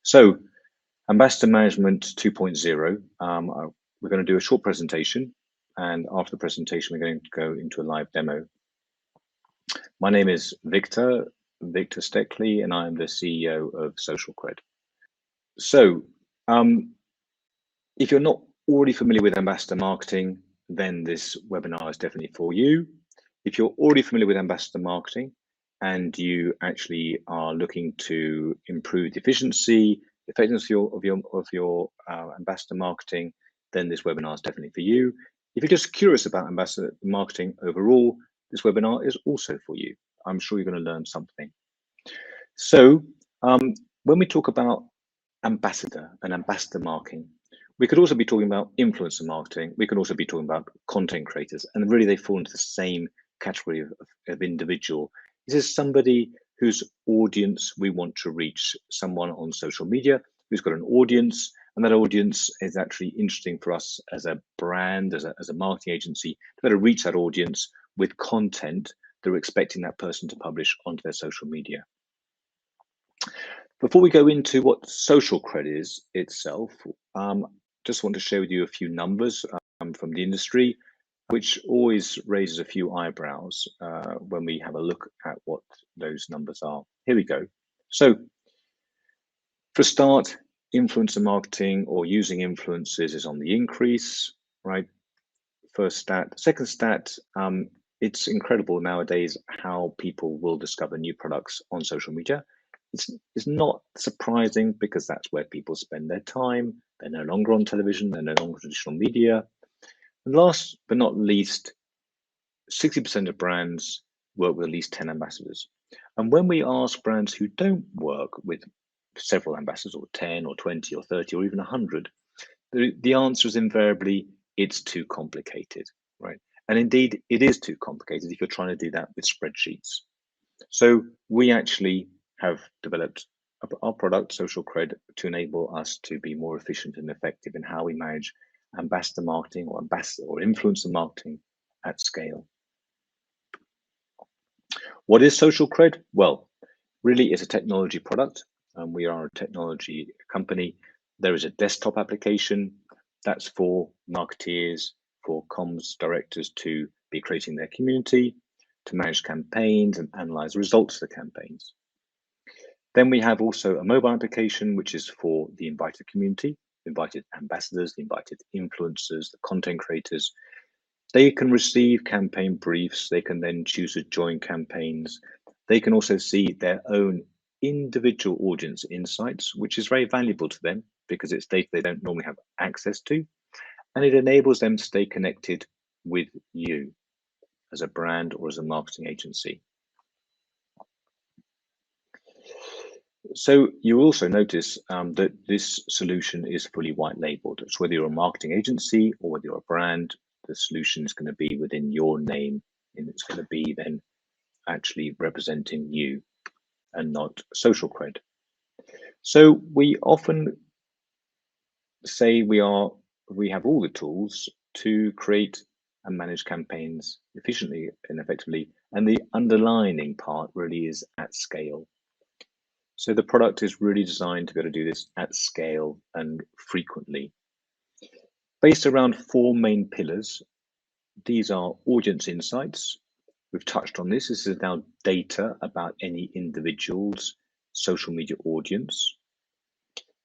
So, Ambassador Management 2.0, we're going to do a short presentation, and after the presentation, we're going to go into a live demo. My name is Victor Steckley, and I'm the CEO of Socialkred. So, if you're not already familiar with ambassador marketing, then this webinar is definitely for you. If you're already familiar with ambassador marketing and you actually are looking to improve the efficiency, effectiveness of your ambassador marketing, then this webinar is definitely for you. If you're just curious about ambassador marketing overall, this webinar is also for you. I'm sure you're going to learn something. So when we talk about ambassador and ambassador marketing, we could also be talking about influencer marketing. We could also be talking about content creators, and really they fall into the same category of individual. This is somebody whose audience we want to reach, someone on social media who's got an audience, and that audience is actually interesting for us as a brand, as a marketing agency, to better reach that audience with content that we're expecting that person to publish onto their social media. Before we go into what Socialkred is itself, just want to share with you a few numbers from the industry, which always raises a few eyebrows when we have a look at what those numbers are. Here we go. So for a start, influencer marketing or using influencers is on the increase, right? First stat. Second stat, it's incredible nowadays how people will discover new products on social media. It's not surprising because that's where people spend their time. They're no longer on television, they're no longer traditional media. And last but not least, 60% of brands work with at least 10 ambassadors. And when we ask brands who don't work with several ambassadors, or 10 or 20 or 30 or even 100, the answer is invariably, it's too complicated, right? And indeed, it is too complicated if you're trying to do that with spreadsheets. So we actually have developed our product, Socialkred, to enable us to be more efficient and effective in how we manage ambassador marketing or influencer marketing at scale. What is Socialkred? Well, really it's a technology product, and we are a technology company. There is a desktop application that's for marketeers, for comms directors to be creating their community, to manage campaigns and analyze results of the campaigns. Then we have also a mobile application, which is for the invited community, invited ambassadors, the invited influencers, the content creators. They can receive campaign briefs. They can then choose to join campaigns. They can also see their own individual audience insights, which is very valuable to them because it's data they don't normally have access to. And it enables them to stay connected with you as a brand or as a marketing agency. So you also notice that this solution is fully white labeled. So whether you're a marketing agency or whether you're a brand, the solution is going to be within your name, and it's going to be then actually representing you and not Socialkred. So we often say we have all the tools to create and manage campaigns efficiently and effectively, and the underlining part really is at scale. So the product is really designed to be able to do this at scale and frequently. Based around 4 main pillars, these are audience insights. We've touched on this. This is now data about any individual's social media audience.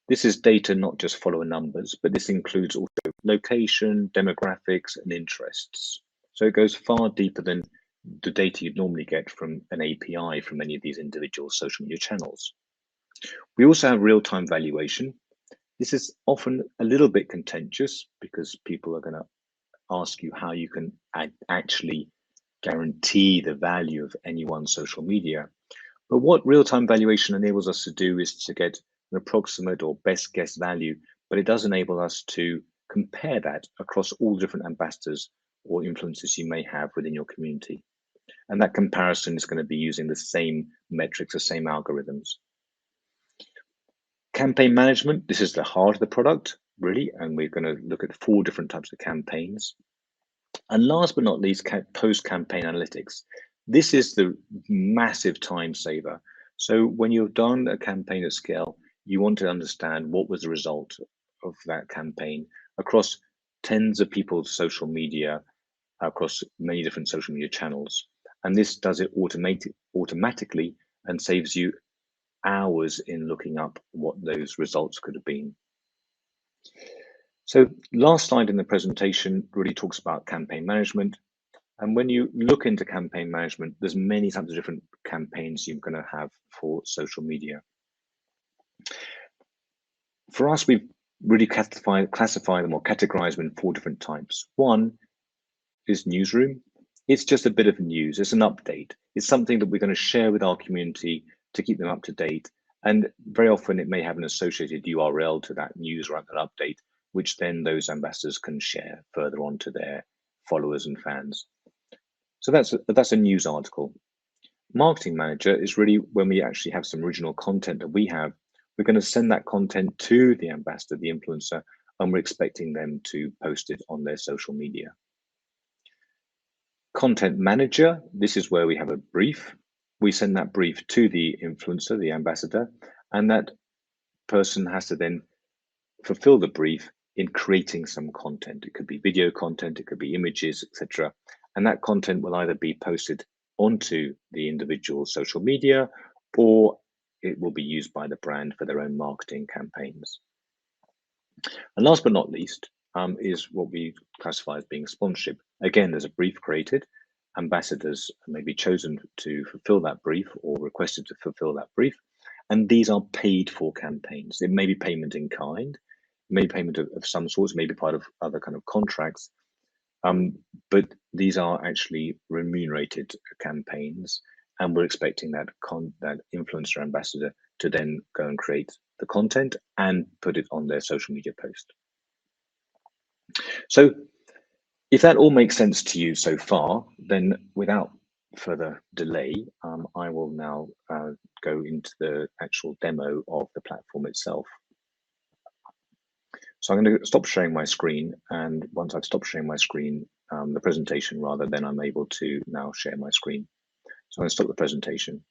This is data not just follower numbers, but this includes also location, demographics, and interests. So it goes far deeper than the data you'd normally get from an API from any of these individual social media channels. We also have real-time valuation. This is often a little bit contentious because people are going to ask you how you can actually guarantee the value of any one social media. But what real-time valuation enables us to do is to get an approximate or best guess value, but it does enable us to compare that across all different ambassadors or influencers you may have within your community. And that comparison is going to be using the same metrics, the same algorithms. Campaign management, this is the heart of the product, really, and we're going to look at 4 different types of campaigns. And last but not least, post-campaign analytics. This is the massive time saver. So when you've done a campaign at scale, you want to understand what was the result of that campaign across tens of people's social media, across many different social media channels. And this does it automatically and saves you hours in looking up what those results could have been. So last slide in the presentation really talks about campaign management. And when you look into campaign management, there's many types of different campaigns you're going to have for social media. For us, we've really classified them or categorized them in 4 different types. One is newsroom. It's just a bit of news. It's an update. It's something that we're going to share with our community to keep them up to date. And very often it may have an associated URL to that news or that update, which then those ambassadors can share further on to their followers and fans. So that's a news article. Marketing manager is really when we actually have some original content that we have. We're going to send that content to the ambassador, the influencer, and we're expecting them to post it on their social media. Content manager, this is where we have a brief. We send that brief to the influencer, the ambassador, and that person has to then fulfill the brief in creating some content. It could be video content, it could be images, etc. And that content will either be posted onto the individual social media, or it will be used by the brand for their own marketing campaigns. And last but not least is what we classify as being sponsorship. Again, there's a brief created. Ambassadors may be chosen to fulfill that brief or requested to fulfill that brief. And these are paid for campaigns. It may be payment in kind, it may be payment of some sorts, maybe part of other kind of contracts. But these are actually remunerated campaigns, and we're expecting that influencer ambassador to then go and create the content and put it on their social media post. So if that all makes sense to you so far, then without further delay, I will now go into the actual demo of the platform itself. So I'm going to stop sharing my screen, and once I've stopped sharing my screen, the presentation rather, then I'm able to now share my screen. So I'm going to stop the presentation,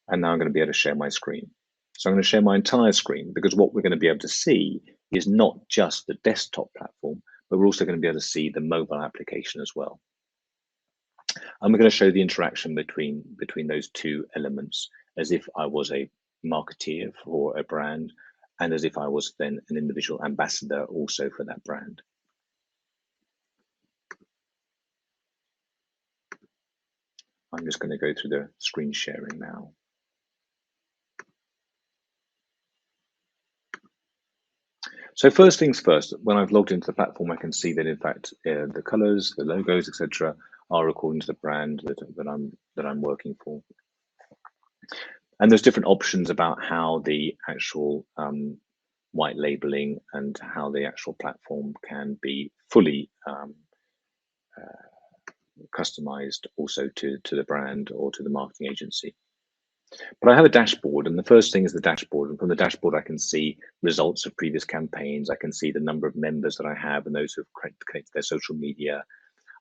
and now I'm going to be able to share my screen. So I'm going to share my entire screen, because what we're going to be able to see is not just the desktop platform, but we're also going to be able to see the mobile application as well. And we're going to show the interaction between those two elements, as if I was a marketeer for a brand, and as if I was then an individual ambassador also for that brand. I'm just going to go through the screen sharing now. So first things first, when I've logged into the platform, I can see that in fact the colors, the logos, etc., are according to the brand that I'm working for. And there's different options about how the actual white labeling and how the actual platform can be fully customized also to the brand or to the marketing agency. But I have a dashboard, and the first thing is the dashboard. And from the dashboard, I can see results of previous campaigns. I can see the number of members that I have and those who have connected their social media.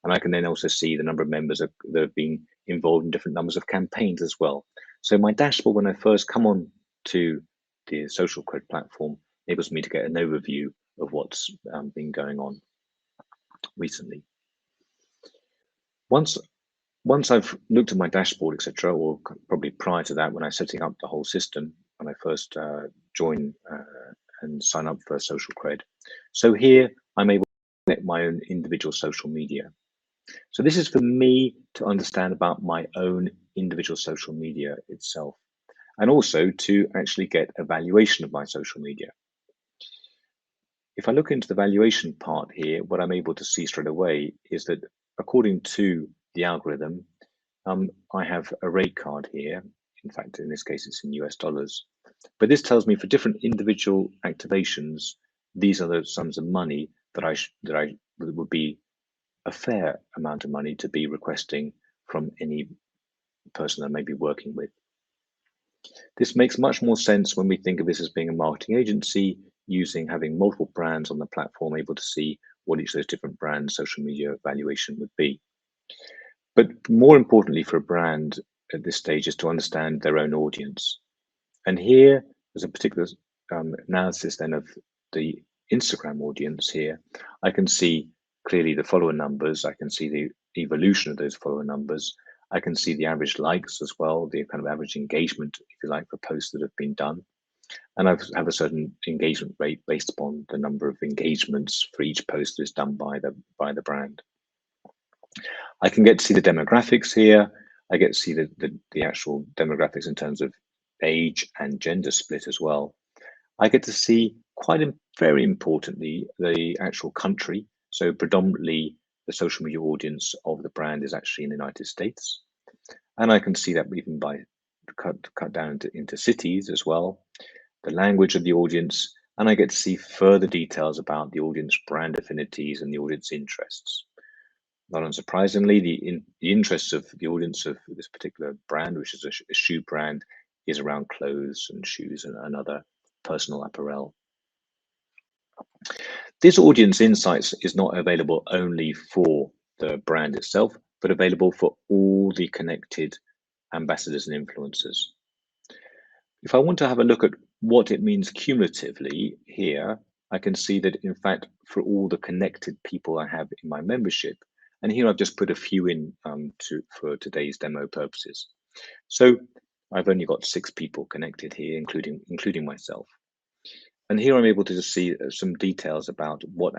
And I can then also see the number of members that have been involved in different numbers of campaigns as well. So my dashboard, when I first come on to the Socialkred platform, enables me to get an overview of what's been going on recently. Once I've looked at my dashboard, etc., or probably prior to that, when I was setting up the whole system, when I first join and sign up for Socialkred. So here I'm able to connect my own individual social media. So this is for me to understand about my own individual social media itself, and also to actually get a valuation of my social media. If I look into the valuation part here, what I'm able to see straight away is that according to the algorithm, I have a rate card here. In fact, in this case, it's in US dollars. But this tells me for different individual activations, these are the sums of money that would be a fair amount of money to be requesting from any person I may be working with. This makes much more sense when we think of this as being a marketing agency, having multiple brands on the platform, able to see what each of those different brands' social media valuation would be. But more importantly for a brand at this stage is to understand their own audience. And here as a particular analysis then of the Instagram audience here, I can see clearly the follower numbers. I can see the evolution of those follower numbers. I can see the average likes as well, the kind of average engagement, if you like, for posts that have been done. And I have a certain engagement rate based upon the number of engagements for each post that is done by the brand. I can get to see the demographics here. I get to see the actual demographics in terms of age and gender split as well. I get to see very importantly, the actual country. So predominantly the social media audience of the brand is actually in the United States. And I can see that even by cut down into cities as well, the language of the audience, and I get to see further details about the audience brand affinities and the audience interests. Not unsurprisingly, the interests of the audience of this particular brand, which is a shoe brand, is around clothes and shoes and other personal apparel. This audience insights is not available only for the brand itself, but available for all the connected ambassadors and influencers. If I want to have a look at what it means cumulatively here, I can see that in fact, for all the connected people I have in my membership, and here I've just put a few in for today's demo purposes. So I've only got 6 people connected here, including myself. And here I'm able to just see some details about what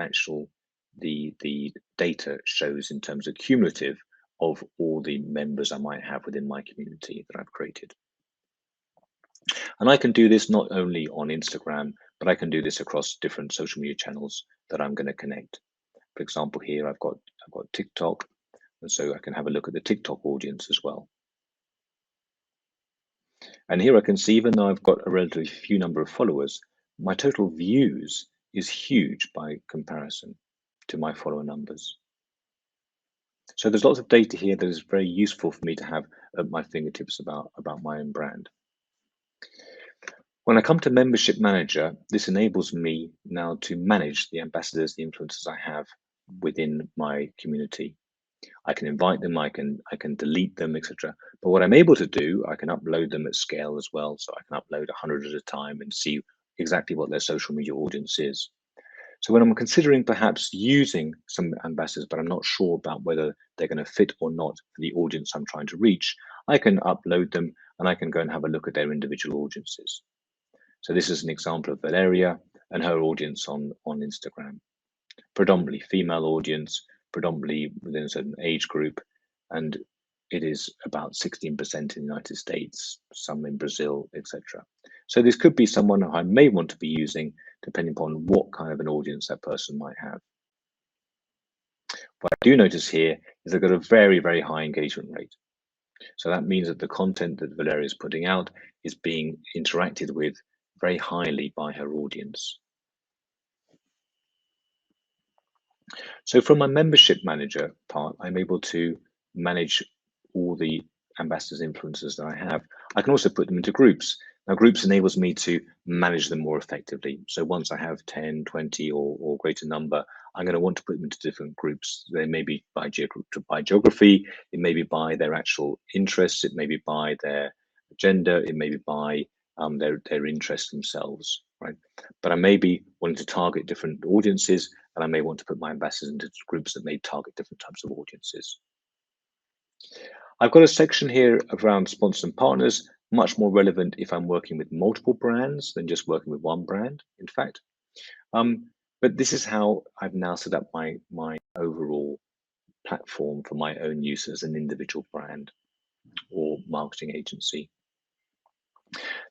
the data shows in terms of cumulative of all the members I might have within my community that I've created. And I can do this not only on Instagram, but I can do this across different social media channels that I'm going to connect. For example, here I've got TikTok, and so I can have a look at the TikTok audience as well. And here I can see, even though I've got a relatively few number of followers, my total views is huge by comparison to my follower numbers. So there's lots of data here that is very useful for me to have at my fingertips about my own brand. When I come to Membership Manager, this enables me now to manage the ambassadors, the influencers I have within my community. I can invite them, I can delete them, etc. But what I'm able to do, I can upload them at scale as well. So I can upload 100 at a time and see exactly what their social media audience is. So when I'm considering perhaps using some ambassadors, but I'm not sure about whether they're going to fit or not for the audience I'm trying to reach, I can upload them and I can go and have a look at their individual audiences. So this is an example of Valeria and her audience on Instagram. Predominantly female audience, predominantly within a certain age group, and it is about 16% in the United States, some in Brazil, etc. So this could be someone I may want to be using depending upon what kind of an audience that person might have. What I do notice here is they've got a very, very high engagement rate. So that means that the content that Valeria is putting out is being interacted with very highly by her audience. So from my membership manager part, I'm able to manage all the ambassadors, influencers that I have. I can also put them into groups. Now, groups enables me to manage them more effectively. So once I have 10, 20 or greater number, I'm going to want to put them into different groups. They may be by geography, it may be by their actual interests, it may be by their gender, it may be by their interests themselves, right? But I may be wanting to target different audiences, and I may want to put my ambassadors into groups that may target different types of audiences. I've got a section here around sponsors and partners, much more relevant if I'm working with multiple brands than just working with one brand, in fact. But this is how I've now set up my overall platform for my own use as an individual brand or marketing agency.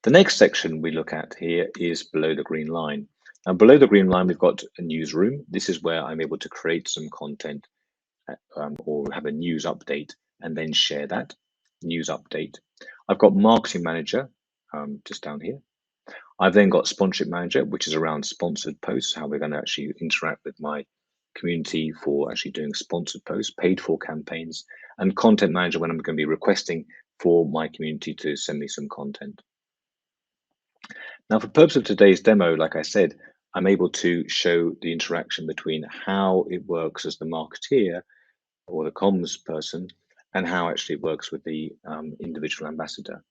The next section we look at here is below the green line. And below the green line, we've got a newsroom. This is where I'm able to create some content or have a news update and then share that news update. I've got marketing manager just down here. I've then got sponsorship manager, which is around sponsored posts, how we're going to actually interact with my community for actually doing sponsored posts, paid for campaigns, and content manager when I'm going to be requesting for my community to send me some content. Now, for purpose of today's demo, like I said, I'm able to show the interaction between how it works as the marketeer or the comms person and how actually it works with the individual ambassador.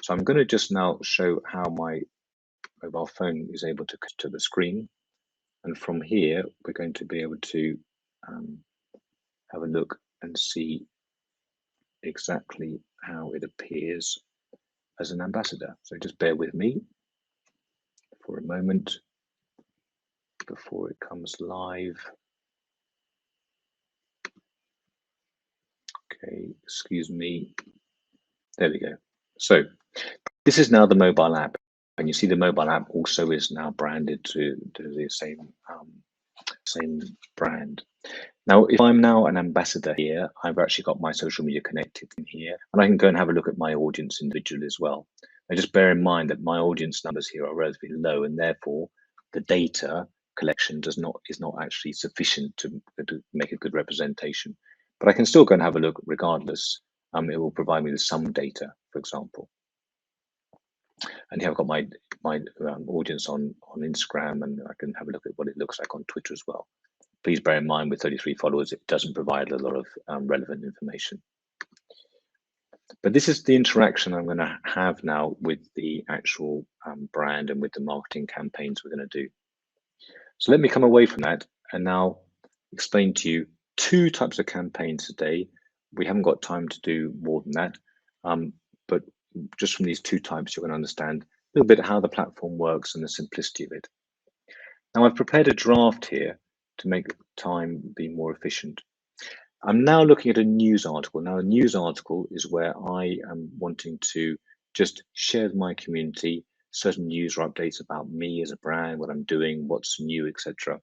So I'm going to just now show how my mobile phone is able to connect to the screen. And from here, we're going to be able to have a look and see exactly how it appears as an ambassador. So just bear with me for a moment before it comes live. Okay, excuse me. There we go. So this is now the mobile app, and you see the mobile app also is now branded to the same brand. Now, if I'm now an ambassador here, I've actually got my social media connected in here, and I can go and have a look at my audience individually as well. Now, just bear in mind that my audience numbers here are relatively low, and therefore the data collection is not actually sufficient to make a good representation. But I can still go and have a look regardless. It will provide me with some data, for example. And here I've got my audience on Instagram, and I can have a look at what it looks like on Twitter as well. Please bear in mind with 33 followers, it doesn't provide a lot of relevant information. But this is the interaction I'm going to have now with the actual brand and with the marketing campaigns we're going to do. So let me come away from that and now explain to you two types of campaigns today. We haven't got time to do more than that, but just from these two types, you're going to understand a little bit how the platform works and the simplicity of it. Now, I've prepared a draft here to make time be more efficient. I'm now looking at a news article. Now, a news article is where I am wanting to just share with my community certain news or updates about me as a brand, what I'm doing, what's new, etc.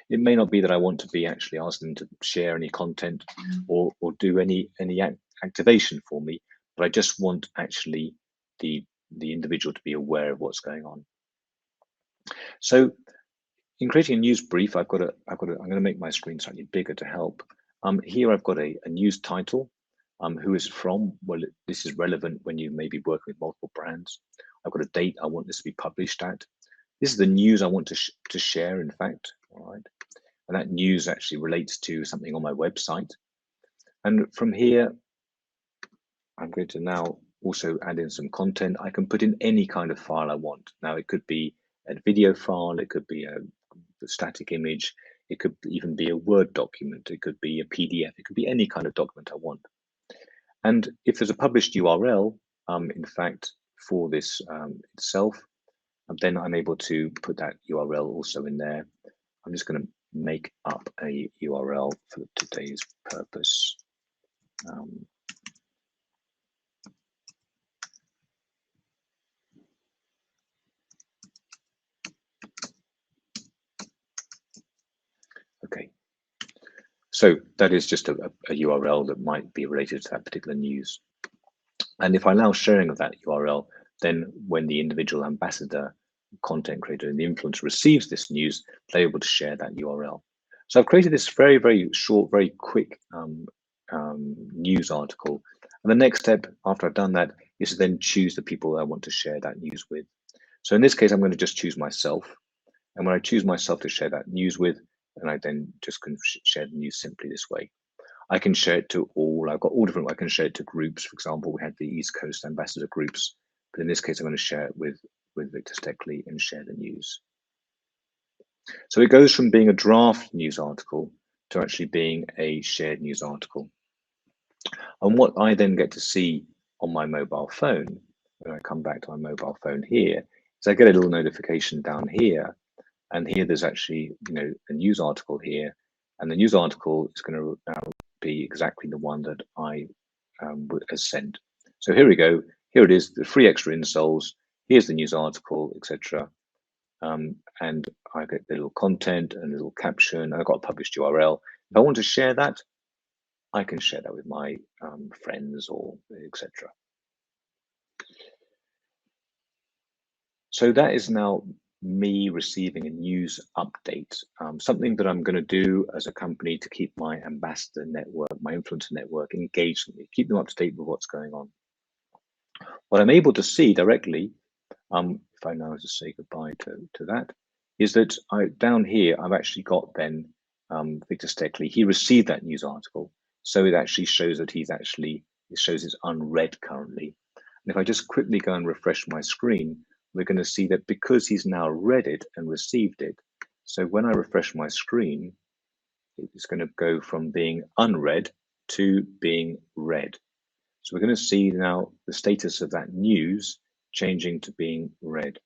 It may not be that I want to be actually asking them to share any content or do any activation for me, but I just want actually the individual to be aware of what's going on. So in creating a news brief, I'm going to make my screen slightly bigger to help. Here I've got a news title. Who is from? Well, this is relevant when you may be working with multiple brands. I've got a date I want this to be published at. This is the news I want to share, in fact. All right. And that news actually relates to something on my website. And from here, I'm going to now also add in some content. I can put in any kind of file I want. Now, it could be a video file, it could be a static image, it could even be a Word document, it could be a PDF, it could be any kind of document I want. And if there's a published URL, in fact, for this itself, then I'm able to put that URL also in there. I'm just going to make up a URL for today's purpose. Okay, so that is just a URL that might be related to that particular news. And if I allow sharing of that URL, then when the individual ambassador, content creator, and the influencer receives this news, they're able to share that URL. So I've created this very, very short, very quick news article. And the next step after I've done that is to then choose the people I want to share that news with. So in this case, I'm going to just choose myself. And when I choose myself to share that news with, and I then just can share the news simply this way. I can share it to all, I've got all different, I can share it to groups. For example, we had the East Coast ambassador groups, but in this case, I'm going to share it with Victor Steckley and share the news. So it goes from being a draft news article to actually being a shared news article. And what I then get to see on my mobile phone, when I come back to my mobile phone here, is I get a little notification down here. And here there's actually, a news article here. And the news article is going to now be exactly the one that I has sent. So here we go. Here it is, the free extra insoles. Here's the news article, etc. And I get the little content and a little caption. And I've got a published URL. If I want to share that, I can share that with my friends or etc. So that is now me receiving a news update, something that I'm going to do as a company to keep my ambassador network, my influencer network engaged with me, keep them up to date with what's going on. What I'm able to see directly, if I now just say goodbye to that, is that down here, I've actually got then Victor Steckley. He received that news article. So it actually shows that it shows it's unread currently. And if I just quickly go and refresh my screen, we're going to see that because he's now read it and received it, so when I refresh my screen, it's going to go from being unread to being read. So we're going to see now the status of that news changing to being read.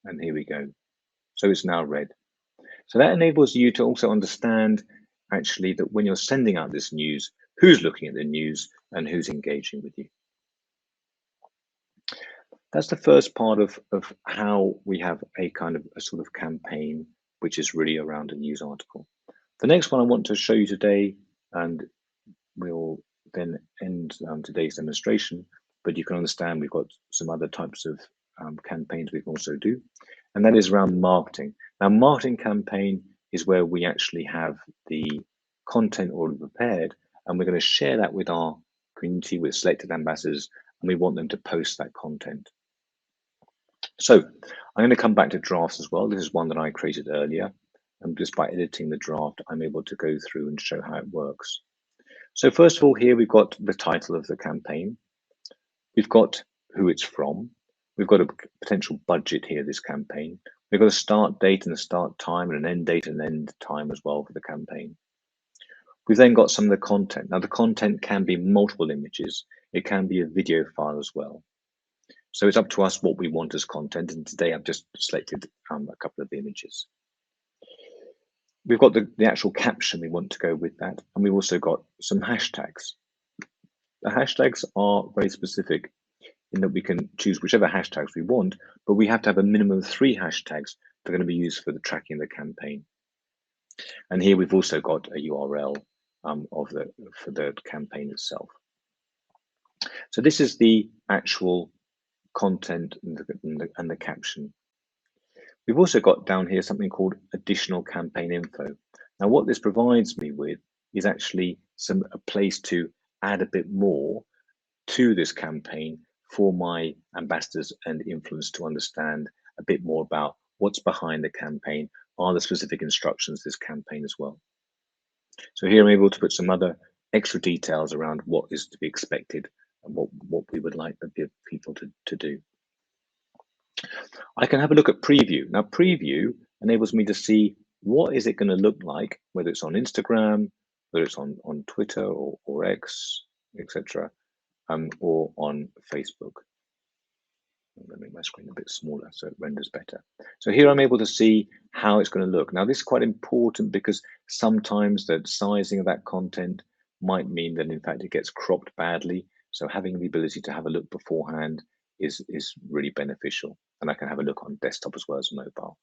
And here we go. So it's now read. So that enables you to also understand actually that when you're sending out this news, who's looking at the news and who's engaging with you. That's the first part of how we have a kind of a sort of campaign, which is really around a news article. The next one I want to show you today, and we'll then end today's demonstration, but you can understand we've got some other types of campaigns we can also do, and that is around marketing. Now, marketing campaign is where we actually have the content already prepared, and we're going to share that with our community, with selected ambassadors, and we want them to post that content. So I'm going to come back to drafts as well. This is one that I created earlier, and just by editing the draft, I'm able to go through and show how it works. So first of all, here we've got the title of the campaign. We've got who it's from. We've got a potential budget here, this campaign. We've got a start date and a start time and an end date and end time as well for the campaign. We've then got some of the content. Now the content can be multiple images. It can be a video file as well. So it's up to us what we want as content. And today I've just selected a couple of images. We've got the actual caption we want to go with that. And we've also got some hashtags. The hashtags are very specific in that we can choose whichever hashtags we want, but we have to have a minimum of 3 hashtags that are going to be used for the tracking of the campaign. And here we've also got a URL for the campaign itself. So this is the actual content and the caption. We've also got down here something called additional campaign info. Now what this provides me with is actually a place to add a bit more to this campaign for my ambassadors and influencers to understand a bit more about what's behind the campaign, are the specific instructions this campaign as well. So here I'm able to put some other extra details around what is to be expected and what we would like the people to do. I can have a look at preview. Now preview enables me to see what is it going to look like, whether it's on Instagram, whether it's on Twitter or X, etc. Or on Facebook. I'm going to make my screen a bit smaller so it renders better. So here I'm able to see how it's going to look. Now this is quite important because sometimes the sizing of that content might mean that in fact it gets cropped badly. So having the ability to have a look beforehand is really beneficial. And I can have a look on desktop as well as mobile.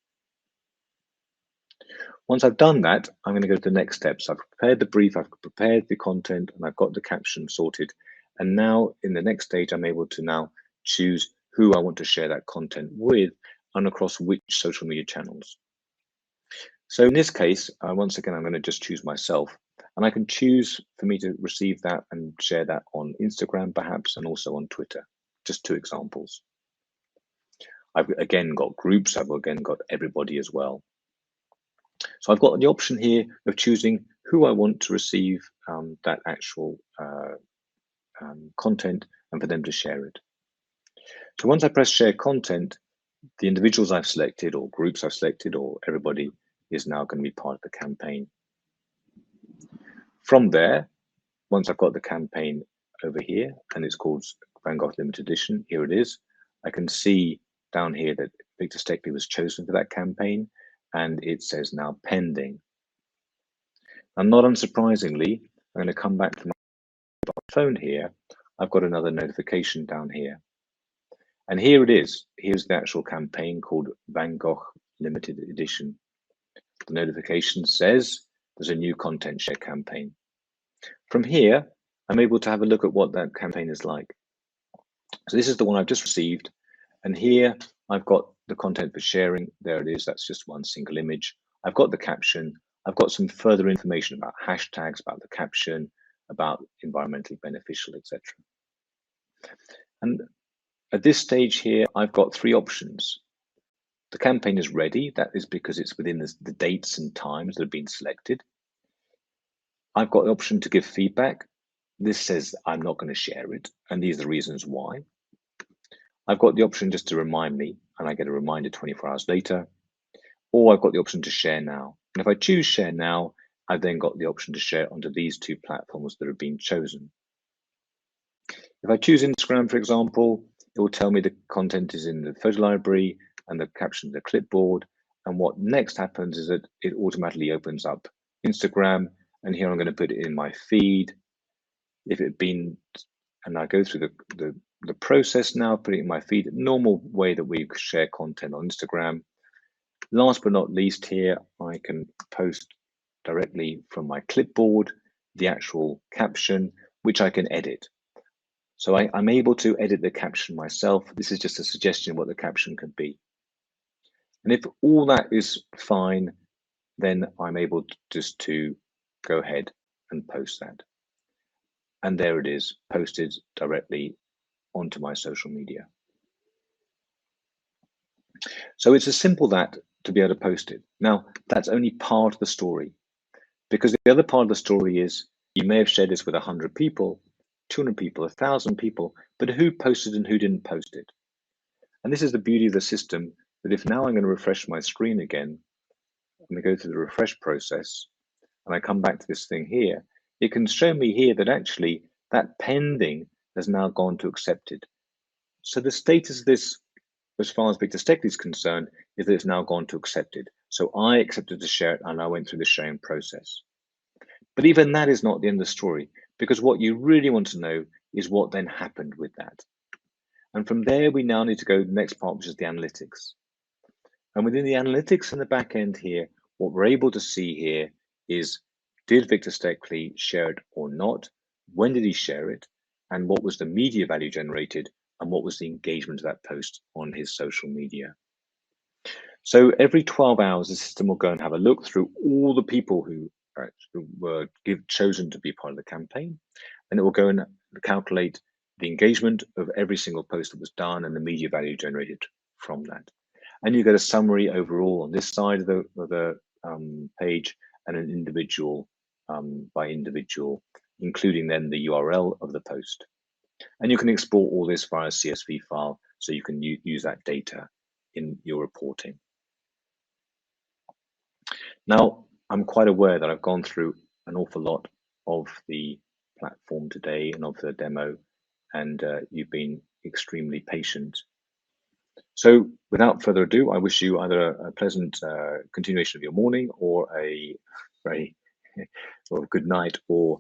Once I've done that, I'm going to go to the next steps. I've prepared the brief, I've prepared the content, and I've got the caption sorted. And now in the next stage, I'm able to now choose who I want to share that content with and across which social media channels. So in this case, once again, I'm going to just choose myself, and I can choose for me to receive that and share that on Instagram perhaps, and also on Twitter. Just 2 examples. I've again got groups, I've again got everybody as well. So I've got the option here of choosing who I want to receive that actual content and for them to share it. So once I press share content, the individuals I've selected or groups I've selected or everybody is now going to be part of the campaign. From there, once I've got the campaign over here and it's called Van Gogh Limited Edition, here it is, I can see down here that Victor Steckley was chosen for that campaign and it says now pending. And not unsurprisingly, I'm going to come back to my phone here. I've got another notification down here. And here it is. Here's the actual campaign called Van Gogh Limited Edition. The notification says there's a new content share campaign. From here, I'm able to have a look at what that campaign is like. So this is the one I've just received. And here I've got the content for sharing. There it is. That's just one single image. I've got the caption. I've got some further information about hashtags, about the caption, about environmentally beneficial, etc. And at this stage here, I've got 3 options. The campaign is ready. That is because it's within the dates and times that have been selected. I've got the option to give feedback. This says I'm not going to share it, and these are the reasons why. I've got the option just to remind me and I get a reminder 24 hours later, or I've got the option to share now. And if I choose share now, I've then got the option to share onto these two platforms that have been chosen. If I choose Instagram, for example, it will tell me the content is in the photo library and the caption the clipboard. And what next happens is that it automatically opens up Instagram. And here I'm going to put it in my feed. If it had been, and I go through the process now, put it in my feed, normal way that we share content on Instagram. Last but not least here, I can post directly from my clipboard, the actual caption, which I can edit. So I'm able to edit the caption myself. This is just a suggestion of what the caption could be. And if all that is fine, then I'm able just to go ahead and post that. And there it is, posted directly onto my social media. So it's as simple that to be able to post it. Now, that's only part of the story, because the other part of the story is you may have shared this with 100 people, 200 people, 1,000 people, but who posted and who didn't post it? And this is the beauty of the system, that if now I'm going to refresh my screen again, I'm going to go through the refresh process, and I come back to this thing here, it can show me here that actually that pending has now gone to accepted. So the status of this, as far as Victor Steck is concerned, is that it's now gone to accepted. So I accepted to share it and I went through the sharing process. But even that is not the end of the story, because what you really want to know is what then happened with that. And from there, we now need to go to the next part, which is the analytics. And within the analytics in the back end here, what we're able to see here is, did Victor Steckley share it or not? When did he share it? And what was the media value generated? And what was the engagement of that post on his social media? So every 12 hours, the system will go and have a look through all the people who were chosen to be part of the campaign. And it will go and calculate the engagement of every single post that was done and the media value generated from that. And you get a summary overall on this side of the page, and an individual by individual, including then the URL of the post. And you can export all this via a CSV file, so you can use that data in your reporting. Now, I'm quite aware that I've gone through an awful lot of the platform today and of the demo, and you've been extremely patient. So without further ado, I wish you either a pleasant continuation of your morning, or a very well, good night, or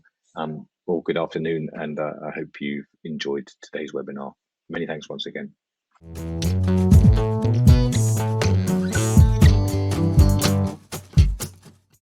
good afternoon, and I hope you've enjoyed today's webinar. Many thanks once again.